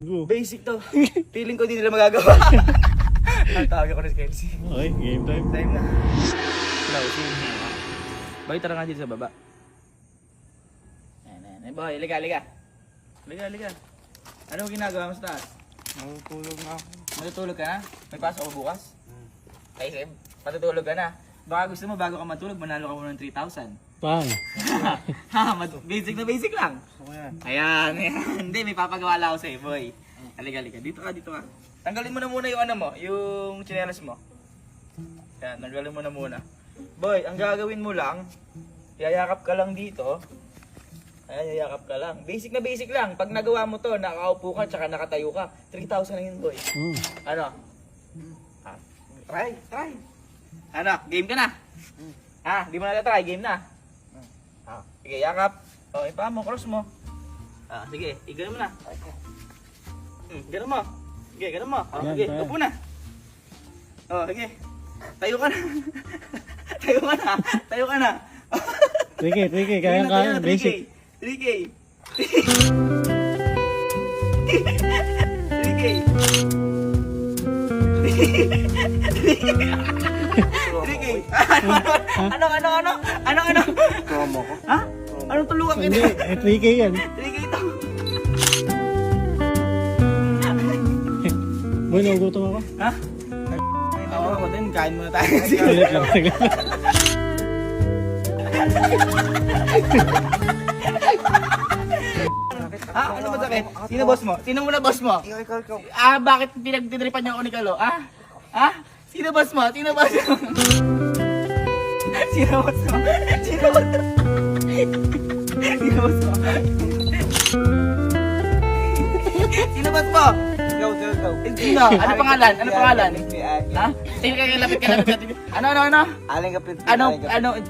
Go. Basic to. Feeling ko di nila magagawa. Ang tawag ako na si Kelsey. Okay, game time. Time na. Closing. Boy, tara nga dito sa baba. Ayan. Boy, liga. Liga. Ano ginagawa mo sa taas? Matutulog na ako. Matutulog ka na? May pasok ako bukas? Ay, Seb, patutulog ka na. Baka gusto mo bago ka matulog, manalo ka muna ng 3,000. Pang. Basic na basic lang. Ako yan. Ayan. Hindi, may papagawa lang ako sa'yo, boy. Halika. Dito ka. Tanggalin mo na muna yung ano mo, yung tsinelas mo. Ayan, tanggalin mo na muna. Boy, ang gagawin mo lang, yayakap ka lang dito. Ayan, yayakap ka lang. Basic na basic lang. Pag nagawa mo to, nakaupo ka, tsaka nakatayo ka, 3,000 na yun, boy. Ano? Try. Ano, game ka na? Di mo na try, game na. Sige, yakap. Ipa mo, cross mo. Sige, igano mo na. Gano mo. Sige, gano mo. Sige, Yan, upo na. Sige. Tayo ka na. Tayo ka na. 3K, kaya. Basic. 3K. 3K. Ano? Promo ko. Ha? Anong tulungan Hindi, kita? 3K yan. 3K ito. Boy, nagugutom ako. Ha? Ako din, kain muna tayo. Saglit lang. Ano masakit? Sino boss mo? Sino muna boss mo? Ikaw. Bakit pinagtidripan niyo ako ni Kalo? Sino boss mo? Sino boss mo? Sino boss mo? Go. Sino? Ano pangalan? Ha? Tingin ka lapit ka. Ano? Aling kapit. Ano?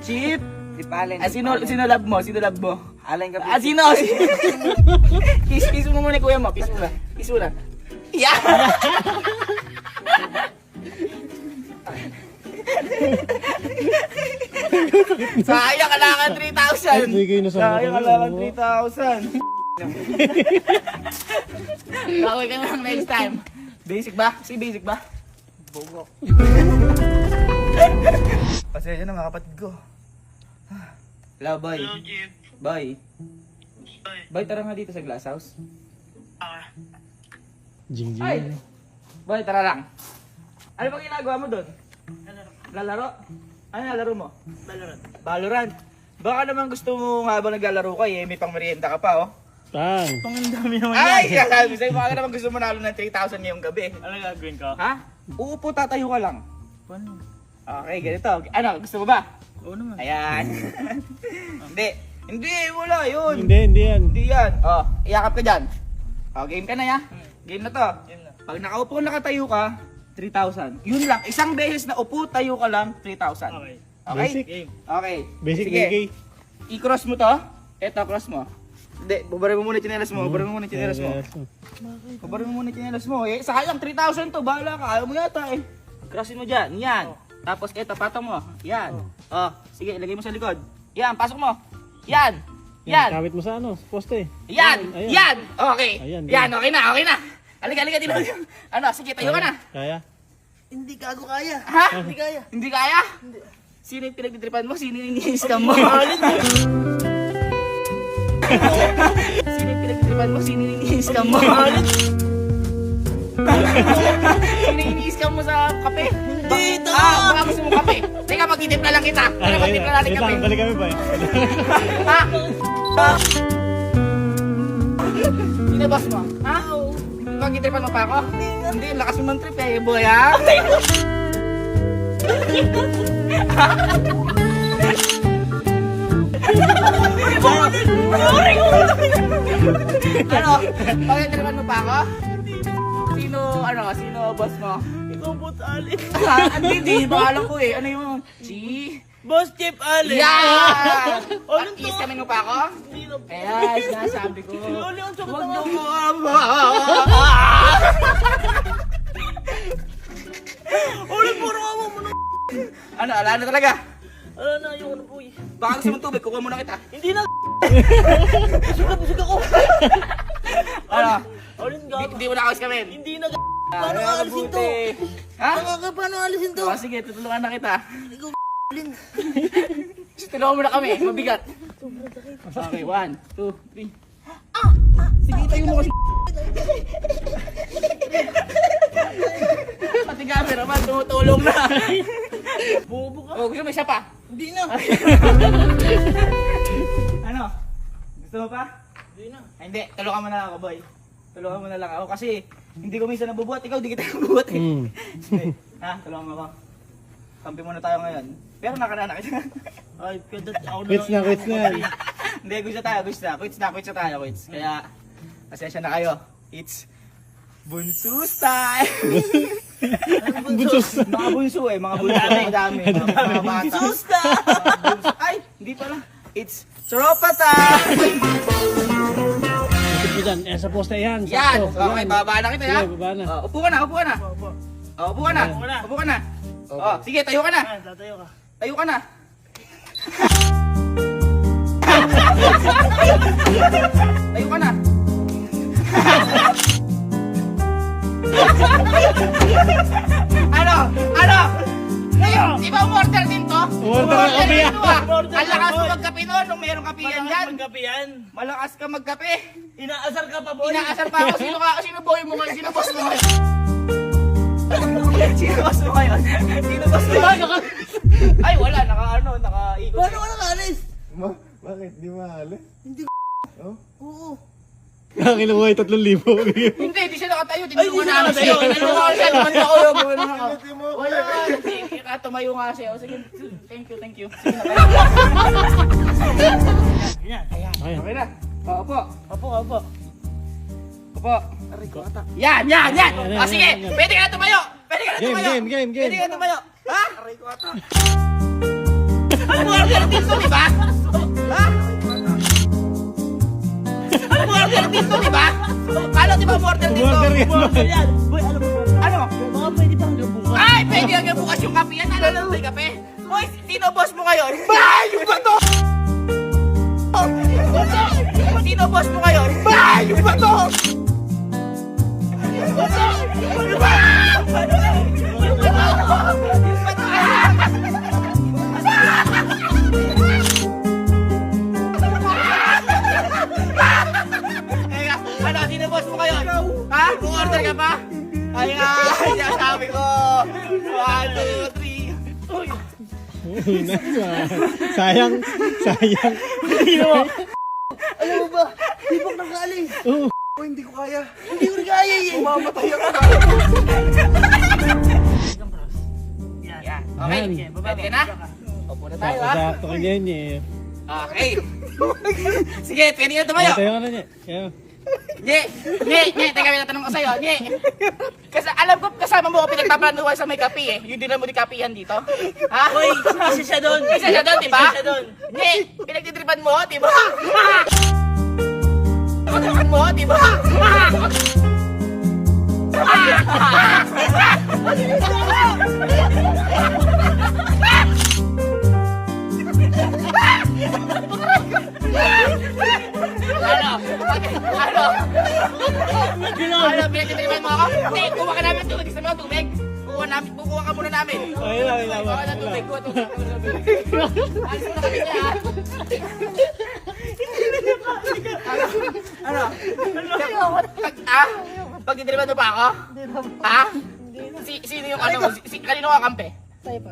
Cheat? Si Palen. Sino love mo? Aling kapit. Sino? Kiss mo muna kuya mo. Kiss mo na. Yeah! Sayang, kailangan 3,000. 3K na sana. Sayang, kailangan 3,000. Bawal ka lang next time. Basic ba? Basic ba? Bogo. Pasensya na mga kapatid ko. Hello, boy. Boy, tara nga dito sa glass house. Jing. Ay! Boy, tara lang. Ano bang ginagawa mo doon? Lalaro? Ano lalaro mo? Valorant. Baka naman gusto mo nga habang naglalaro ka may pang merienda ka pa, oh. Pang. Ang dami naman yan. Ay! Sabi sa'yo, baka naman gusto mo nalo ng 3,000 ngayong gabi. Ano gagawin ko? Ha? Uupo, tatayo ka lang. Okay, ganito. Ano, gusto mo ba? Oo naman. Ayan. Hindi, wala yun. Hindi yan. Hindi yan. Iyakap ka dyan. Game ka na ya. Game na to. Pag nakaupo nakatayo ka, 3,000. Yun lang. Isang beses na upo, tayo ka lang, 3,000. Okay. Okay? Basic. Okay. Basic Sige. 3K. I-cross mo to. Eto, cross mo. Hindi, babarin mo muna yung tsinelas mo. Babarin mo muna yung tsinelas mo. Sayang, 3,000 to. Bahala ka. Ayaw mo yata eh. Crossin mo dyan. Yan. Tapos eto, patong mo. Yan. Sige, ilagay mo sa likod. Yan, pasok mo. Yan. Kawit mo sa poste. Yan! Ayan. Yan! Okay. Ayan, Yan, okay na. Halika, dito. Ano, sige, tayo ka na. Kaya? Hindi gago kaya. Ha? Hindi kaya. Hindi kaya? Sino yung pinagtitripan mo? Sino yung ini-scam mo? Sino yung pinagtitripan mo? Sino yung ini-scam mo? Sino yung ini-scam mo sa kape? Dito! Baka gusto mo kape. Teka, mag-itip na lang kita. Mag-itip na natin kape. Balik kami pa eh. Ha? Sino boss mo? Ha? Mag-itripan mo pa ako? Hindi, lakas mo ng trip eh, boy ha? Ano? Mag-itripan mo pa ako? Sino boss mo? Ikaw boss Ali. Hindi, alam ko eh. Ano yung Boss Chip Ali. Yan! Anong to? Is kami mo pa ako? Hindi na. Kaya, sinasabi ko. Oli ang sakit Huwag na niyo nga. mo ama. Oli, puro awa mo na. Ano, ala na talaga? Ala na, yung ano po eh. Baka gusto mong tubig, kukuha muna kita. Hindi na. Sugat ako. Ano? Oli, gago. Hindi mo nakakaskamin. Hindi na gago. Paano alisin to? Ha? Paano alisin to? Oh, sige, tutulungan na kita. Ikaw alin. Tulungan mo na kami, mabigat. Okay, 1, 2, 3. Sige, tayo mo kasi. Pati camera man, tumutulong na. Bobo ka. Oh, gusto mo isa pa? Hindi na. Ano? Gusto mo pa? Hindi na. Ay, hindi, tulungan mo na lang ako, boy. Tulungan mo na lang ako kasi hindi ko minsan nabubuhat. Ikaw, di kita nabubuhat eh. Hindi. Ha? Tulungan mo ako. Kampi muna tayo ngayon. Pero nakanana kita. Ay, kada ako na Quits na, quits na. Hindi, quits na tayo. Quits na tayo. Kaya, pasensya na kayo. It's bunso style. Bunsos. Mga bunso eh. Mga bunso. Madami. Mga bata. Susta! Bunso. Ay, hindi pala. It's tropa time. Ikot mo dyan. Sa poste yan. Yan. sakto. Okay, Yan. bababa na kita ya. Sige, baba na. Upo ka na. Opo. Upo ka na. Upo ka na. Oh, sige, tayo ka na. Ayan, tatayo ka. Tayo ka na. Tayo ka na. Ano? Di ba umorder din to? Umorder ng kape yan. din to, ah. Umorder Ang lakas ng mo kape. magkape noon nung merong kape yan dyan. Magkape yan. Malakas ka magkape. Inaasar ka pa, boy. Inaasar pa ako. Sino boy mo ngayon? Sino boss mo ngayon? Sino boss mo ngayon? Sino boss mo ngayon? Ay, wala. Naka-ikot. Paano ka nakaalis? Bakit? Di maalis? Oo. Ang inuwi 3,000. Hindi siya nakatayo. Ay, Tinulungan di siya namin nakatayo. siya. Tinulungan siya. Lumanda ko yung gawin ako. Pilitin mo! Wala. Hindi. Tumayo nga siya. O, sige. Thank you. Sige na tayo. Yan. Ayan. Ayan. Okay na. Opo. Opo. Opo. Aray ko, atak. Yan. Ayan, O, sige. ayan. Pwede ka na tumayo. Pwede ka na Game, tumayo. game. Pwede ka na tumayo. Ha? Ano mo order dito, di ba? Ha? Ano mo order dito, di ba? Paano di ba mo order dito? Umorder yan. Boy, yan. Boy, alam mo ba? Ano? Baka pwede pa hanggang bukas. Ay, pwede hanggang bukas yung kape yan. Alala mo yung kape? Boy, sino boss mo ngayon? Bayo ba to? Sino boss mo ngayon? Bayo ba to? Ano, sino boss mo ngayon? Ha? Kung order ka pa? Ay nga, sabi ko. 1, 2, 3. Uy. Uy, nice one. Sayang. Alam mo ba? Tibok ng galing. Oo. Oh, hindi ko kaya! Hindi ko rin kaya eh. Mamatay ako! Yan. Okay, Yan. pwede ka na? Opo na tayo ha. Sakto ka niyan eh. Okay. Sige, pwede ka tumayo. Tayo ka na niya. Ayan. Nye, teka, may natanong ko sa'yo. Nye, kasi alam ko kasama mo ako pinagpaplanuhan sa may kape eh. Yung din mo di kapihan dito. Ha? Boy, isa siya doon. Isa siya doon, di ba? Isa siya doon. Nye, pinagtitripan mo, di ba? Pinagtitripan mo, di ba? Ano, pinagtitripan mo ako? Hindi, kuha ka namin tubig. Gusto mo yung tubig? Kukuha ka muna namin. Ayun. Kuha ka ng tubig, kuha tubig. Alis mo na kami niya, ha? Ano? Pagtitripan mo pa ako? Ha? Sino yung ano mo? Kanino ka kampe?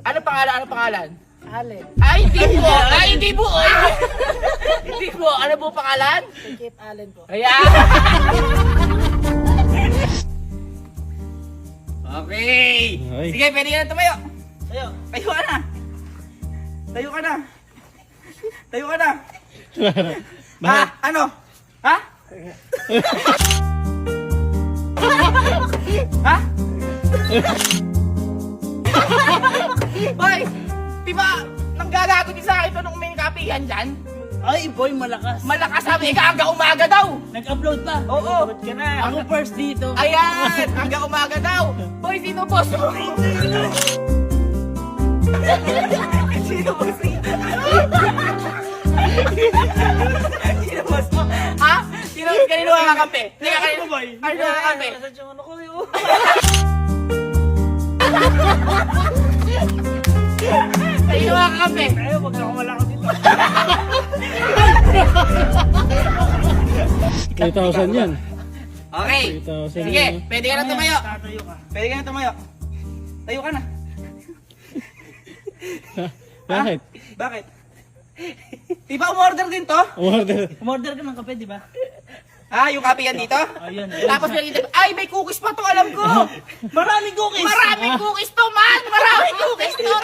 Ano pangalan? Allen, Ay, hindi po! Hindi po! Ano po pangalan? Kip Allen po. Ayan! Okay! Okay. Sige, pwede ka na tumayo! Tayo. Tayo ka na! Tayo ka na! Tayo ka na! Ha? Ano? Ha? Ha? Hoy! Di ba nanggagago din sa akin ito nung may kapihan dyan? Ay, boy, malakas. Malakas sabi ka hanggang umaga daw! Nag-upload pa. Oo. Nag-upload ka na. Ako first dito. Ayan! Hanggang umaga daw! Boy, sino boss mo? Sino boss mo? Sino boss mo? Ha? Kanino Kanino ka kape? Teka, Kanino boy? Kanino ka kape? Kanino ka kape? Ayaw, wag na wala ko dito. 3,000 yan. Okay. 3,000 Sige, yan. pwede ka na tumayo. Tatayo ka. Pwede ka na tumayo. Tayo ka na. Bakit? Bakit? Di ba umorder din to? Order. Umorder ka ng kape, di ba? Ah, yung kape yan dito? Ayun. Tapos may ay, may cookies pa to, alam ko. Maraming cookies! Maraming cookies to, man! Maraming cookies to!